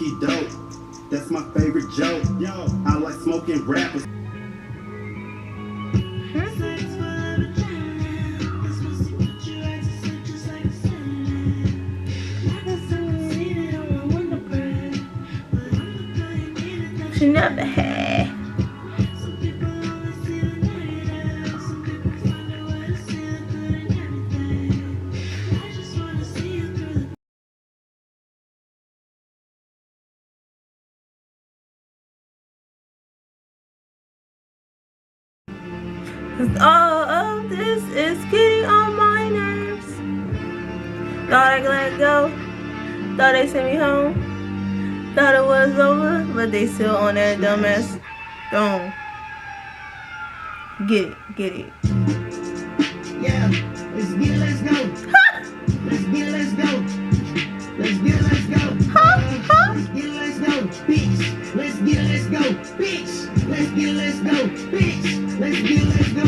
Biggie dope. That's my favorite joke. Yo, I like smoking rappers. She never had. All of this is getting on my nerves. Thought I could let it go. Thought they sent me home. Thought it was over, but they still on that dumbass throne. Get it. Yeah, let's get it, let's go. Let's get it, let's go. Let's get it, let's go. Let's get it, let's go, bitch. Let's get it, let's go, bitch. Let's get it, let's go, bitch. Let's get it, let's go.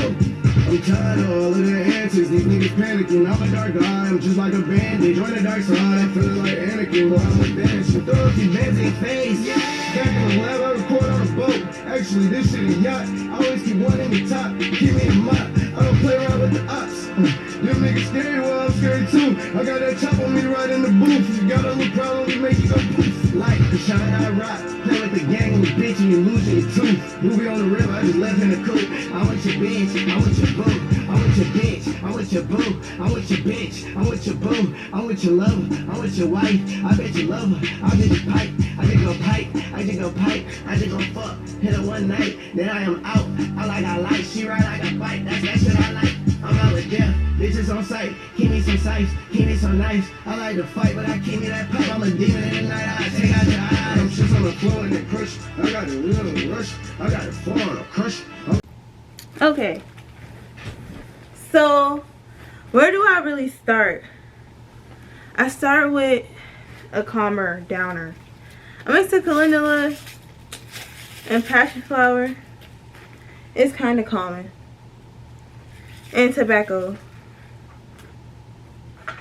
I'm tired of all of their answers. These niggas panicking. I'm a dark guy. I'm just like a bandit. Join the dark side. I'm feeling like Anakin. While I'm with dancing. Throw a few bands in your face. Back in the lab, I record on a boat. Actually, this shit a yacht. I always keep one in the top. Keep me a mop. I don't play around with the ops. Them niggas scary, well I'm scary too. I got that chop on me right in the booth. You got a little problem, we make you go poof. Like the shine I rock. Play with the gang and the bitch and you losing your tooth. Movie on the river, I just left in the coop. I want your bitch, I want your boo. I want your bitch, I want your boo. I want your bitch, I want your boo. I want your lover, I want your wife. I bet you love her, I bet you pipe. I just go pipe, I just go pipe. I just go fuck, hit her one night, then I am out. I like, she ride like a bike. That's that shit I like. I'm out with death, bitches on sight. Keep me some sights, keep me some knives. I like to fight, but I keep me that pipe. I'm a demon in the night, I take out your eyes. I'm just on the floor and they crush. I got the wheel and the rush. I got the floor and the crush. Okay. So, where do I really start? I start with a calmer downer. I mix the calendula and passion flower. It's kind of calming. And tobacco.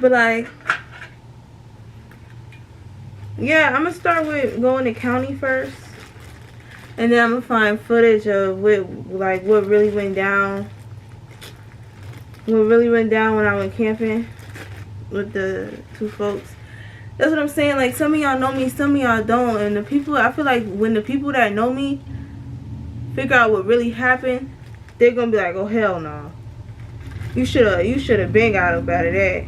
But like, yeah, I'm gonna start with going to county first. And then I'm gonna find footage of what really went down. What really went down when I went camping with the two folks. That's what I'm saying. Like, some of y'all know me, some of y'all don't. And the people, I feel like when the people that know me figure out what really happened, they're gonna be like, oh hell no. You should have been got up out of that.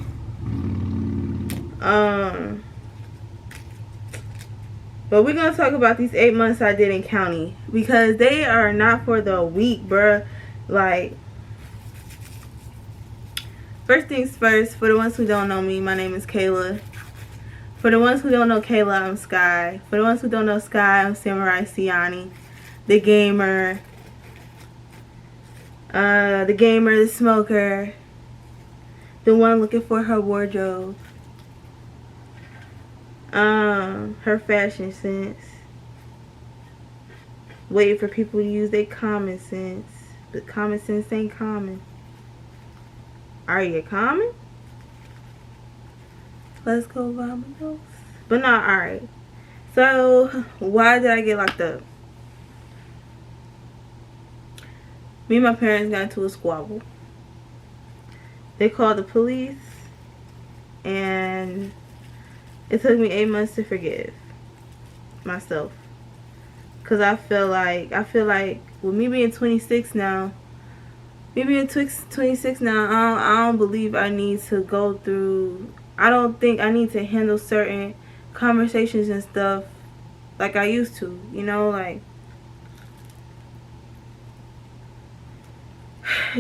But we're gonna talk about these 8 months I did in county, because they are not for the weak, bruh. Like, first things first, for the ones who don't know me, my name is Kayla. For the ones who don't know Kayla, I'm Sky. For the ones who don't know Sky, I'm Samurai Siani, the gamer. The smoker, the one looking for her wardrobe, her fashion sense, waiting for people to use their common sense, but common sense ain't common. Are you common? Let's go Vamos. But not alright. So, why did I get locked up? Me and my parents got into a squabble. They called the police, and it took me 8 months to forgive myself. Cause I feel like with me being 26 now, I don't believe I need to go through. I don't think I need to handle certain conversations and stuff like I used to. You know, like,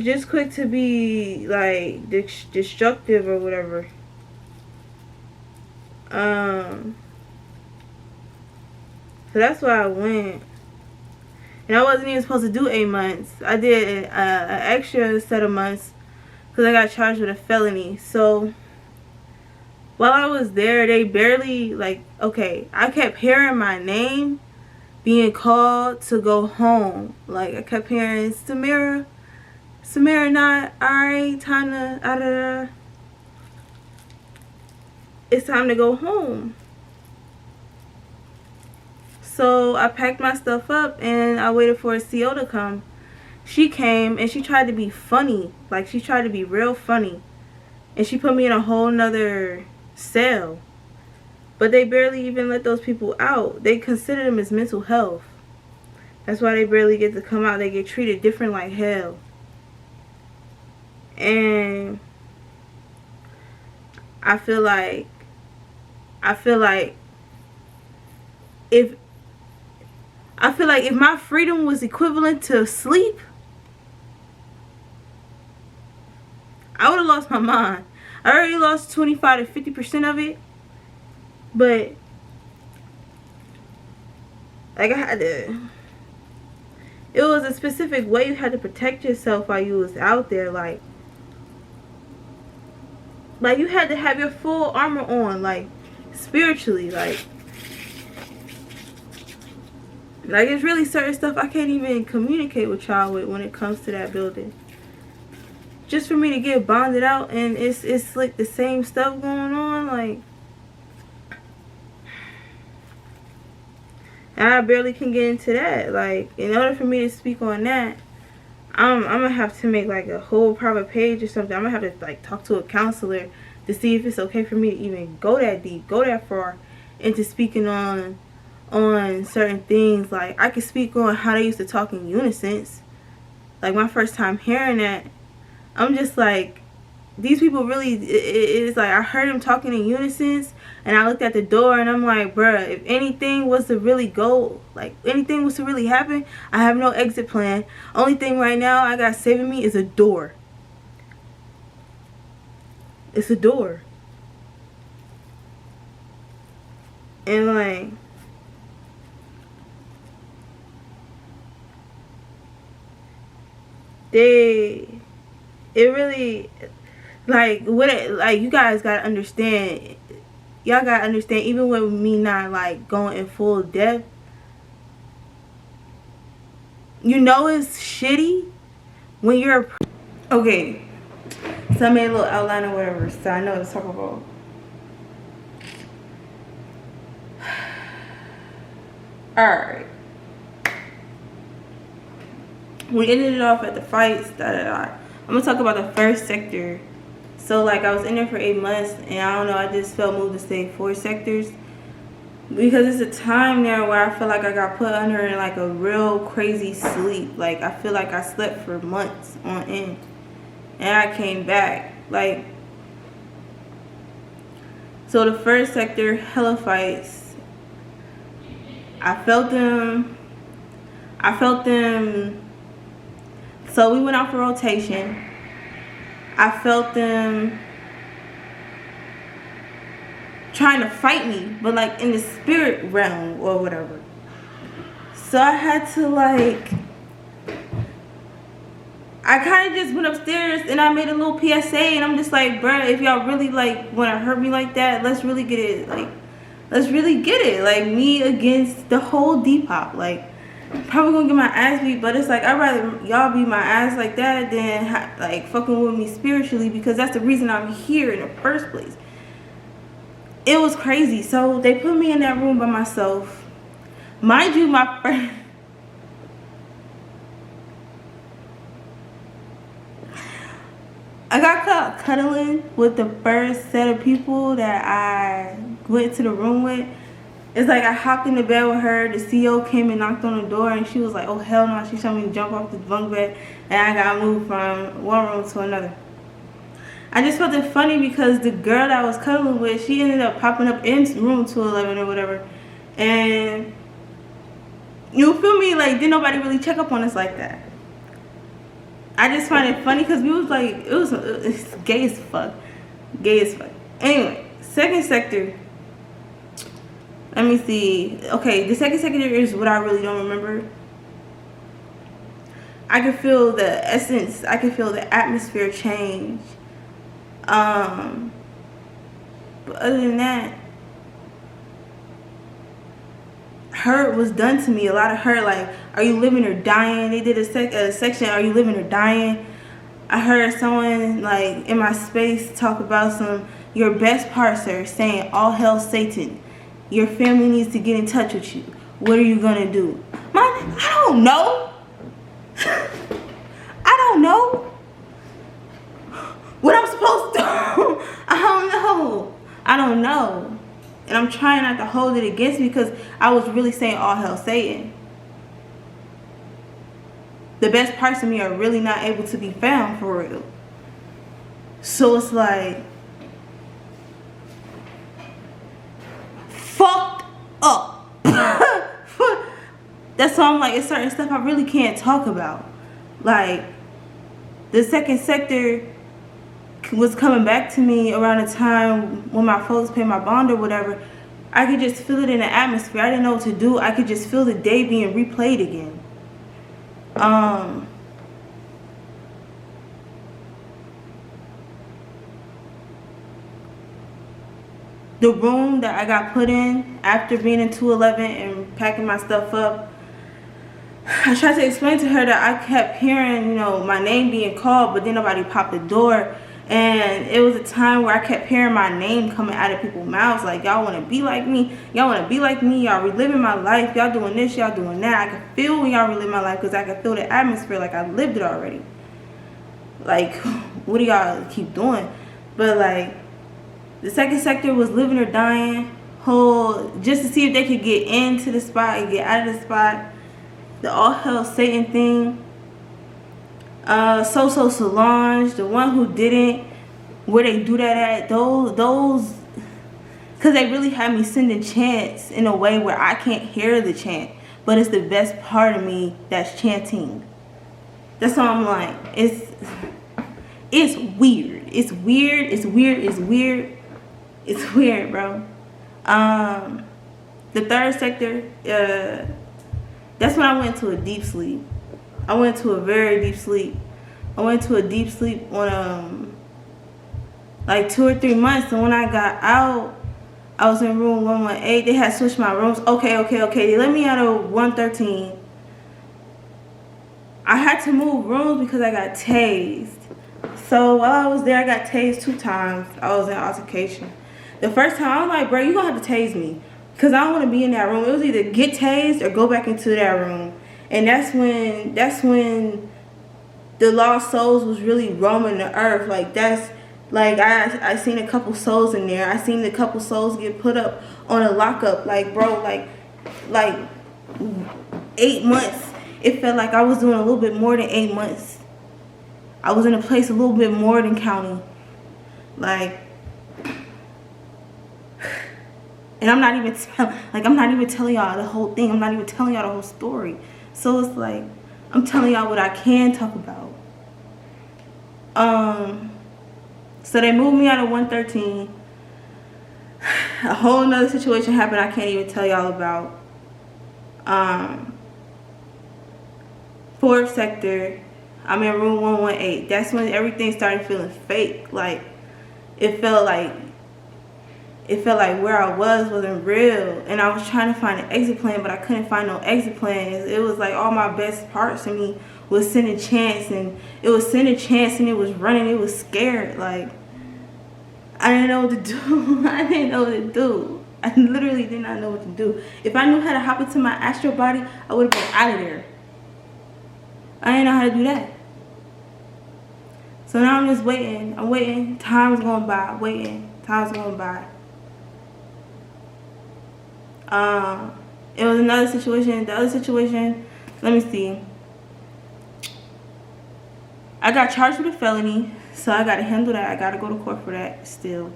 just quick to be like destructive or whatever. So that's why I went, and I wasn't even supposed to do 8 months. I did an extra set of months because I got charged with a felony. So while I was there, they barely, like, okay, I kept hearing my name being called to go home. Like, I kept hearing Samira, not alright, time to it's time to go home. So I packed my stuff up and I waited for a CO to come. She came and she tried to be funny. Like, she tried to be real funny. And she put me in a whole nother cell. But they barely even let those people out. They consider them as mental health. That's why they barely get to come out. They get treated different like hell. And I feel like if my freedom was equivalent to sleep, I would have lost my mind. I already lost 25 to 50% of it, but like I had to. It was a specific way you had to protect yourself while you was out there, like you had to have your full armor on, like spiritually, like it's really certain stuff I can't even communicate with y'all with when it comes to that building. Just for me to get bonded out and it's like the same stuff going on, like, and I barely can get into that. Like, in order for me to speak on that, I'm gonna have to make like a whole private page or something. I'm gonna have to like talk to a counselor to see if it's okay for me to even go that deep, go that far into speaking on certain things. Like, I could speak on how they used to talk in unison. Like, my first time hearing that, I'm just like, these people really, it's like I heard them talking in unison, and I looked at the door and I'm like, bruh, if anything was to really go, like anything was to really happen, I have no exit plan. Only thing right now I got saving me is a door. It's a door. And like, it really, like, what it, like, you guys gotta understand, y'all gotta understand, even with me not like going in full depth, you know it's shitty when you're okay. So I made a little outline or whatever, so I know what to talk about. Alright, we ended it off at the fights. I'm gonna talk about the first sector. So like, I was in there for 8 months, and I don't know, I just felt moved to stay 4 sectors because it's a time there where I feel like I got put under in like a real crazy sleep. Like, I feel like I slept for months on end, and I came back. Like, so the first sector, hella fights. I felt them. So we went out for rotation. I felt them trying to fight me, but like in the spirit realm or whatever. So I had to like, I kind of just went upstairs and I made a little PSA, and I'm just like, bruh, if y'all really like want to hurt me like that, let's really get it. Like, let's really get it. Like, me against the whole Depop. Like, probably gonna get my ass beat, but it's like, I'd rather y'all beat my ass like that than like fucking with me spiritually, because that's the reason I'm here in the first place. It was crazy. So they put me in that room by myself. Mind you, my friend, I got caught cuddling with the first set of people that I went to the room with. It's like I hopped in the bed with her. The CEO came and knocked on the door, and she was like, oh, hell no. She told me to jump off the bunk bed, and I got moved from one room to another. I just felt it funny because the girl that I was cuddling with, she ended up popping up in room 211 or whatever. And you feel me? Like, didn't nobody really check up on us like that. I just find it funny because we was like, it's gay as fuck. Gay as fuck. Anyway, second sector. Let me see. Okay, the second sector is what I really don't remember. I could feel the essence. I could feel the atmosphere change. But other than that, hurt was done to me. A lot of hurt. Like, are you living or dying? They did a section, are you living or dying? I heard someone like in my space talk about your best parts are saying all hell Satan. Your family needs to get in touch with you. what are you gonna do? I don't know. I don't know what I'm supposed to do. I don't know. And I'm trying not to hold it against me because I was really saying all hell Satan. The best parts of me are really not able to be found for real. So it's like fucked up. That's why I'm like, it's certain stuff I really can't talk about. Like, the second sector was coming back to me around the time when my folks paid my bond or whatever. I could just feel it in the atmosphere. I didn't know what to do. I could just feel the day being replayed again. The room that I got put in after being in 211 and packing my stuff up, I tried to explain to her that I kept hearing, you know, my name being called, but then nobody popped the door. And it was a time where I kept hearing my name coming out of people's mouths, like, y'all want to be like me, y'all want to be like me, y'all reliving my life, y'all doing this, y'all doing that. I can feel when y'all relive my life because I can feel the atmosphere like I lived it already. Like, what do y'all keep doing? But like, the second sector was living or dying, just to see if they could get into the spot and get out of the spot. The all hell Satan thing. So Solange, the one who didn't, where they do that at, those, because they really had me sending chants in a way where I can't hear the chant, but it's the best part of me that's chanting. That's why I'm like, it's weird. It's weird. It's weird. It's weird. It's weird, bro. The third sector, that's when I went to a deep sleep. I went to a very deep sleep. I went to a deep sleep on like 2 or 3 months, and when I got out, I was in room 118. They had switched my rooms. Okay. They let me out of 113. I had to move rooms because I got tased. So while I was there, I got tased 2 times. I was in altercation. The first time, I was like, bro, you gonna have to tase me, because I don't want to be in that room. It was either get tased or go back into that room. And that's when the lost souls was really roaming the earth. Like, that's like, I seen a couple souls in there. I seen a couple souls get put up on a lockup. Like, bro, like 8 months. It felt like I was doing a little bit more than 8 months. I was in a place a little bit more than county. Like, and I'm not even telling y'all the whole thing. I'm not even telling y'all the whole story. So it's like, I'm telling y'all what I can talk about. So they moved me out of 113. A whole nother situation happened I can't even tell y'all about. 4th sector, I'm in room 118. That's when everything started feeling fake. Like, it felt like where I wasn't real, and I was trying to find an exit plan, but I couldn't find no exit plan. It was like all my best parts of me was sending chants, and it was sending chants, and it was running. It was scared. Like, I didn't know what to do. I didn't know what to do. I literally did not know what to do. If I knew how to hop into my astral body, I would have been out of there. I didn't know how to do that. So now I'm just waiting. I'm waiting. Time's going by. Waiting. Time's going by. It was another situation. The other situation, let me see. I got charged with a felony, so I got to handle that. I got to go to court for that still.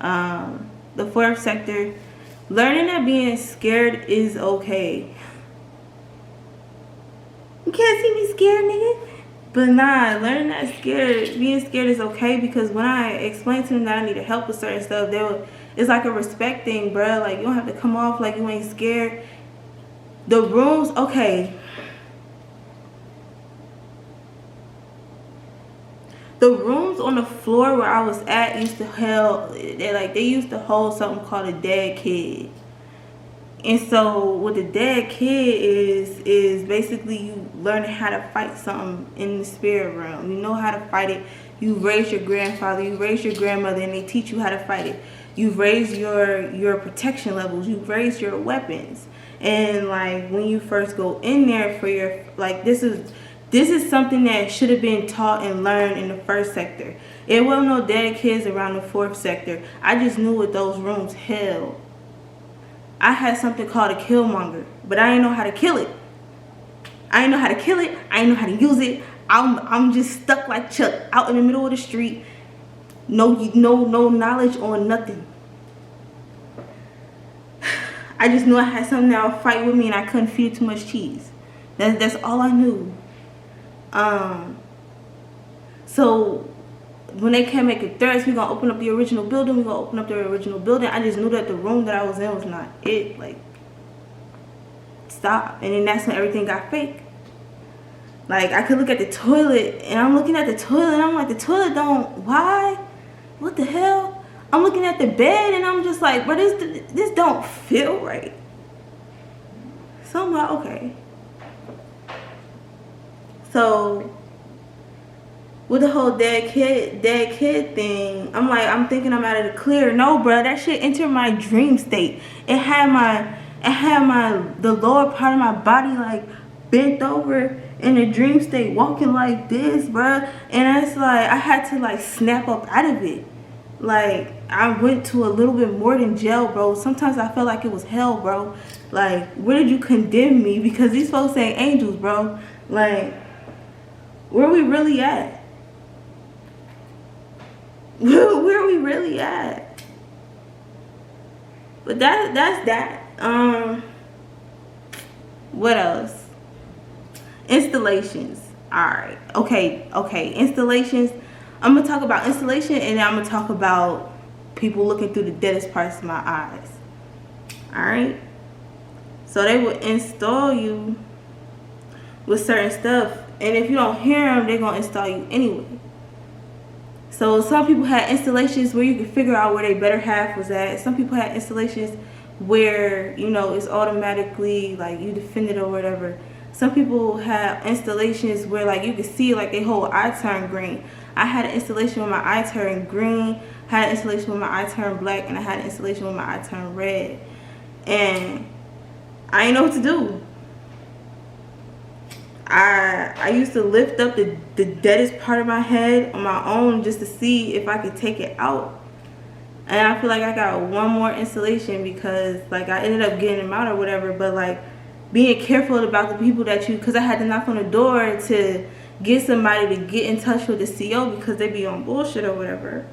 The 4th sector, learning that being scared is okay. You can't see me scared, nigga. But nah, learning that being scared is okay, because when I explained to them that I needed help with certain stuff, it's like a respect thing, bruh. Like, you don't have to come off like you ain't scared. The rooms, okay. The rooms on the floor where I was at used to they used to hold something called a dead kid. And so what the dead kid is basically you learning how to fight something in the spirit realm. You know how to fight it. You raised your grandfather, you raised your grandmother, and they teach you how to fight it. you've raised your protection levels, you've raised your weapons. And like when you first go in there for your, like, this is something that should have been taught and learned in the first sector. It wasn't no dead kids around the fourth sector. I just knew what those rooms held. I had something called a killmonger, but I didn't know how to kill it. I didn't know how to kill it. I didn't know how to use it. I'm just stuck like Chuck out in the middle of the street. No knowledge on nothing. I just knew I had something that would fight with me, and I couldn't feed it too much cheese. That's all I knew. So when they kept making threats, we're gonna open up the original building. We're gonna open up the original building. I just knew that the room that I was in was not it. Like, stop. And then that's when everything got fake. Like, I could look at the toilet, and I'm looking at the toilet, and I'm like, the toilet don't, why? What the hell? I'm looking at the bed, and I'm just like, bro, this don't feel right. So I'm like, okay. So with the whole dead kid thing, I'm thinking I'm out of the clear. No, bro, that shit entered my dream state. It had the lower part of my body like bent over in a dream state, walking like this, bro. And it's like I had to like snap up out of it. Like, I went to a little bit more than jail, bro. Sometimes I felt like it was hell, bro. Like, where did you condemn me? Because these folks ain't angels, bro. Like, where we really at? Where are we really at? But that's that. What else? Installations. Alright. Okay. Installations. I'm gonna talk about installation, and then I'm gonna talk about people looking through the deadest parts of my eyes. Alright? So they would install you with certain stuff, and if you don't hear them, they're gonna install you anyway. So some people had installations where you could figure out where their better half was at. Some people had installations where, you know, it's automatically like you defend it or whatever. Some people have installations where like you could see like their whole eye turn green. I had an installation where my eye turned green, had an installation where my eye turned black, and I had an installation where my eye turned red. And I didn't know what to do. I used to lift up the deadest part of my head on my own just to see if I could take it out. And I feel like I got one more installation because like I ended up getting them out or whatever. But like being careful about the people that you, because I had to knock on the door to get somebody to get in touch with the CO because they be on bullshit or whatever.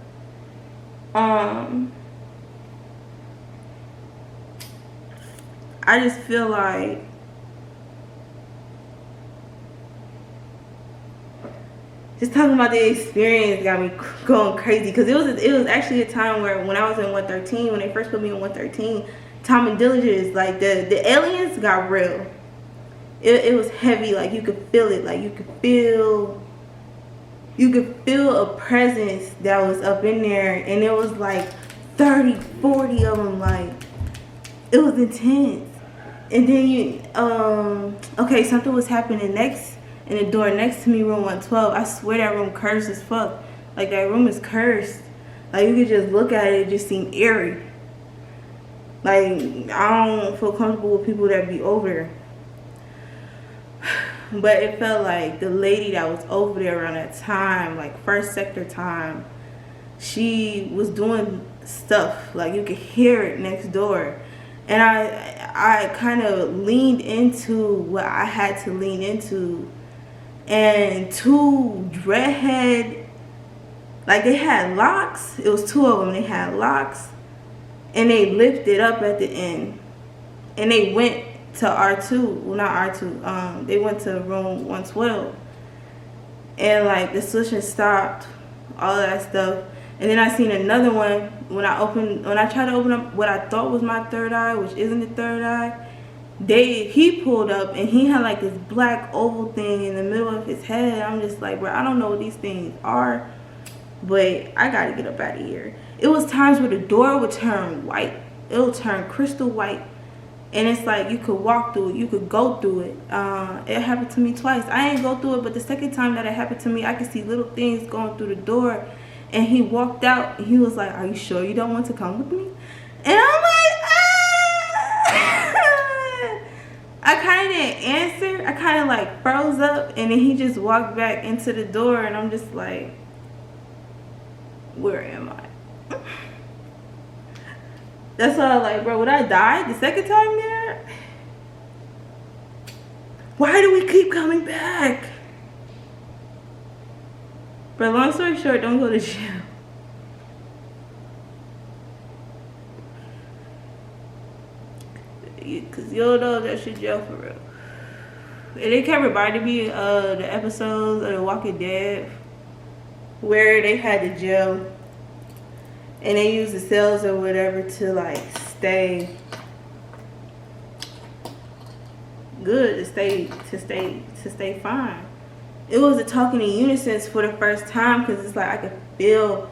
I just feel like just talking about the experience got me going crazy, because it was actually a time where when I was in 113, when they first put me in 113, Tom and Diligence, like the aliens got real. It was heavy, like you could feel it, like you could feel a presence that was up in there, and it was like 30, 40 of them, like it was intense. And then okay, something was happening next in the door next to me, room 112. I swear that room cursed as fuck. Like that room is cursed. Like you could just look at it, it just seemed eerie. Like I don't feel comfortable with people that be over there. But it felt like the lady that was over there around that time, like first sector time, she was doing stuff. Like you could hear it next door. And I kind of leaned into what I had to lean into. And two dreadhead, like they had locks. It was two of them. They had locks. And they lifted up at the end. And they went to R2. Well, not R2. They went to room 112. And like the switching stopped. All of that stuff. And then I seen another one when I tried to open up what I thought was my third eye, which isn't the third eye. He pulled up and he had like this black oval thing in the middle of his head. I'm just like, bro, I don't know what these things are, but I gotta get up out of here. It was times where the door would turn white. It would turn crystal white. And it's like you could walk through it, you could go through it. It happened to me twice. I ain't go through it, but the second time that it happened to me, I could see little things going through the door. And he walked out. He was like, "Are you sure you don't want to come with me?" And I'm like, ah! I kind of didn't answer. I kind of like froze up, and then he just walked back into the door, and I'm just like, where am I? That's why I was like, bro, would I die the second time there? Why do we keep coming back? But long story short, don't go to jail. Because you'll know that shit jail for real. And it kept reminding me of the episodes of The Walking Dead where they had the jail and they used the cells or whatever to like stay good, to stay fine. It was a talking in unison for the first time because it's like I could feel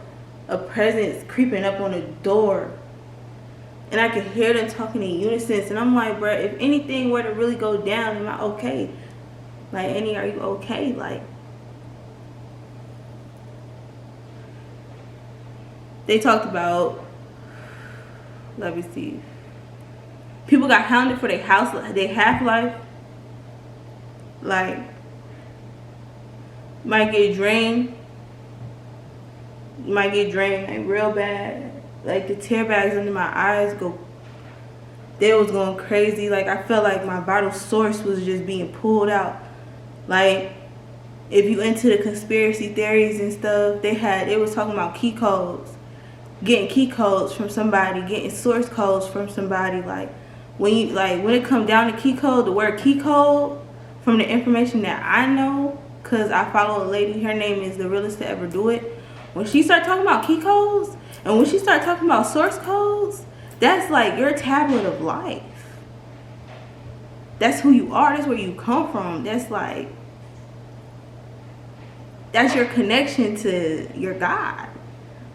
a presence creeping up on the door. And I could hear them talking in unison. And I'm like, bro, if anything were to really go down, am I okay? Like, Annie, are you okay? Like, they talked about, let me see. People got hounded for their half-life. Like, might get drained. You might get drained like real bad. Like the tear bags under my eyes they was going crazy. Like I felt like my vital source was just being pulled out. Like if you into the conspiracy theories and stuff, they was talking about key codes. Getting key codes from somebody, getting source codes from somebody. Like when it come down to key code, the word key code, from the information that I know, cause I follow a lady, her name is the realest to ever do it. When she started talking about key codes, and when she started talking about source codes, that's like your tablet of life. That's who you are. That's where you come from. That's your connection to your God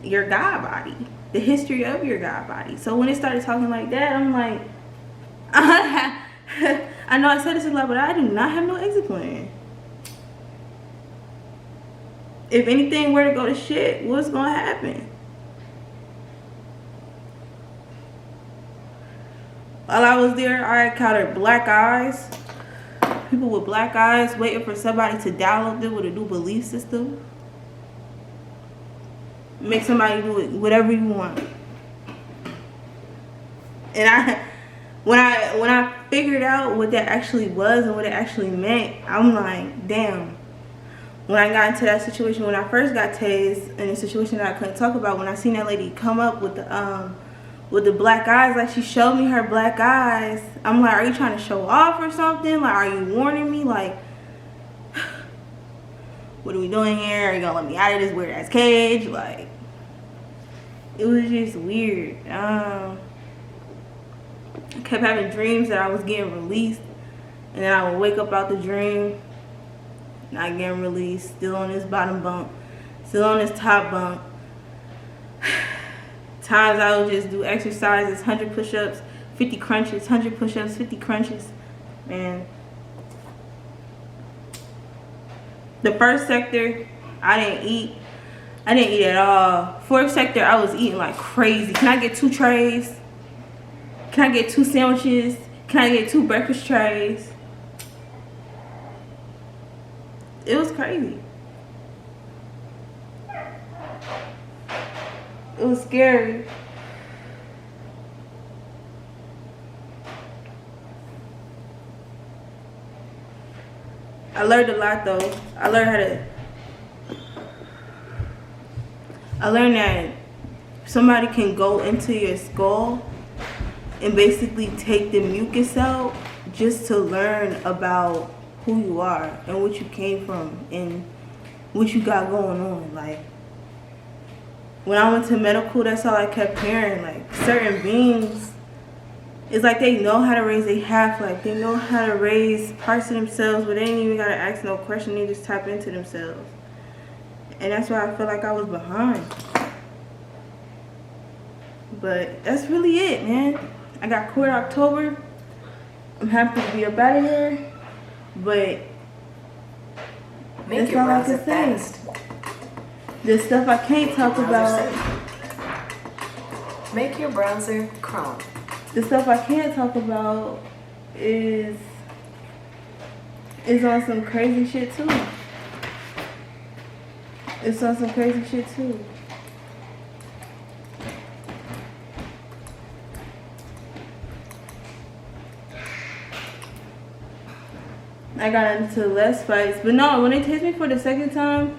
body, the history of your God body. So when it started talking like that, I'm like, I know I said this a lot, but I do not have no exit plan. If anything were to go to shit, what's gonna happen? While I was there, I encountered black eyes. People with black eyes waiting for somebody to download them with a new belief system. Make somebody do it, whatever you want. And when I figured out what that actually was and what it actually meant, I'm like, damn. When I got into that situation, when I first got tased, in a situation that I couldn't talk about, when I seen that lady come up with the black eyes, like she showed me her black eyes, I'm like, are you trying to show off or something? Like, are you warning me? Like, what are we doing here? Are you gonna let me out of this weird ass cage? Like, it was just weird. I kept having dreams that I was getting released, and then I would wake up out the dream, not getting released, still on this bottom bunk, still on this top bunk. Times I would just do exercises, 100 push-ups, 50 crunches, 100 push-ups, 50 crunches. Man. The first sector, I didn't eat at all. Fourth sector, I was eating like crazy. Can I get 2 trays? Can I get 2 sandwiches? Can I get 2 breakfast trays? It was crazy. It was scary. I learned a lot though. I learned that somebody can go into your skull and basically take the mucus out just to learn about who you are and what you came from and what you got going on. Like, when I went to medical, that's all I kept hearing. Like, certain beings, it's like they know how to raise a half-life. They know how to raise parts of themselves, but they ain't even gotta ask no question. They just tap into themselves. And that's why I feel like I was behind. But that's really it, man. I got court October. I'm happy to be up out of here. But Make that's your all I browser can say. fast. The stuff I can't talk about. Make your browser Chrome. The stuff I can't talk about is on some crazy shit too. It's on some crazy shit too. I got into less fights, but no, when they tased me for the second time,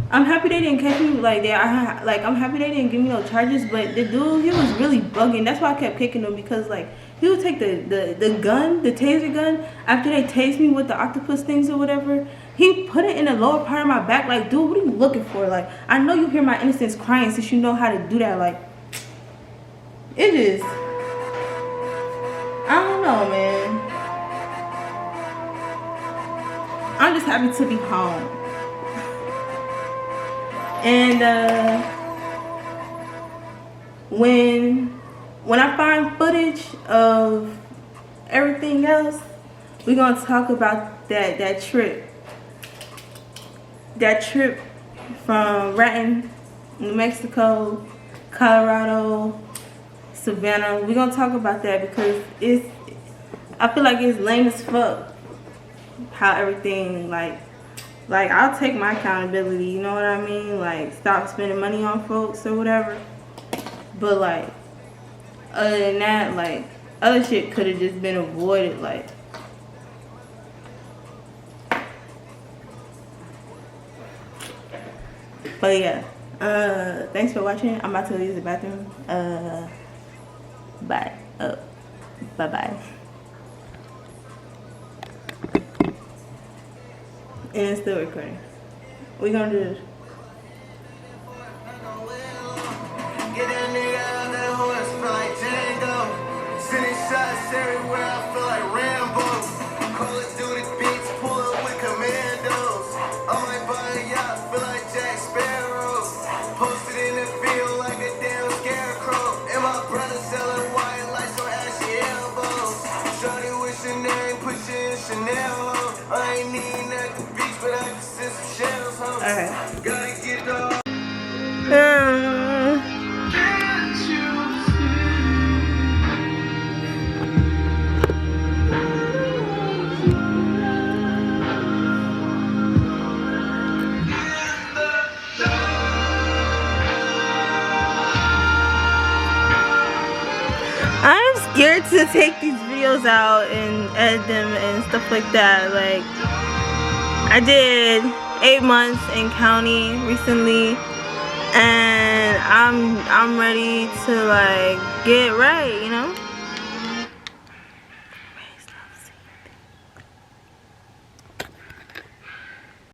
I'm happy they didn't catch me like that. I'm happy they didn't give me no charges, but the dude, he was really bugging. That's why I kept kicking him, because like he would take the gun, the taser gun, after they tased me with the octopus things or whatever. He put it in the lower part of my back. Like, dude, what are you looking for? Like, I know you hear my innocence crying since you know how to do that. Like, it is. I don't know, man. I'm just happy to be home. And when I find footage of everything else, we're gonna talk about that trip. That trip from Raton, New Mexico, Colorado, Savannah. We're gonna talk about that because I feel like it's lame as fuck how everything like I'll take my accountability, you know what I mean? Like, stop spending money on folks or whatever. But like, other than that, like, other shit could have just been avoided. Like, but yeah, thanks for watching. I'm about to use the bathroom. Bye. Bye. And it's still recording. We gonna do this. Get that nigga out that horse, feel like Django. Sending shots everywhere, I feel like Rambo. Call of Duty beats, pull up with commandos. I'm like buying yacht, feel like Jack Sparrow. Posted in the field like a damn scarecrow. And my brother selling wine like some ashy elbows. Shorty with Chanel, pushing Chanel. I ain't need nothing beach, but I can send some shells home. Okay. Gotta get the I'm scared to take these videos out and edit them and stuff like that. Like, I did 8 months in county recently, and I'm ready to like get right, you know.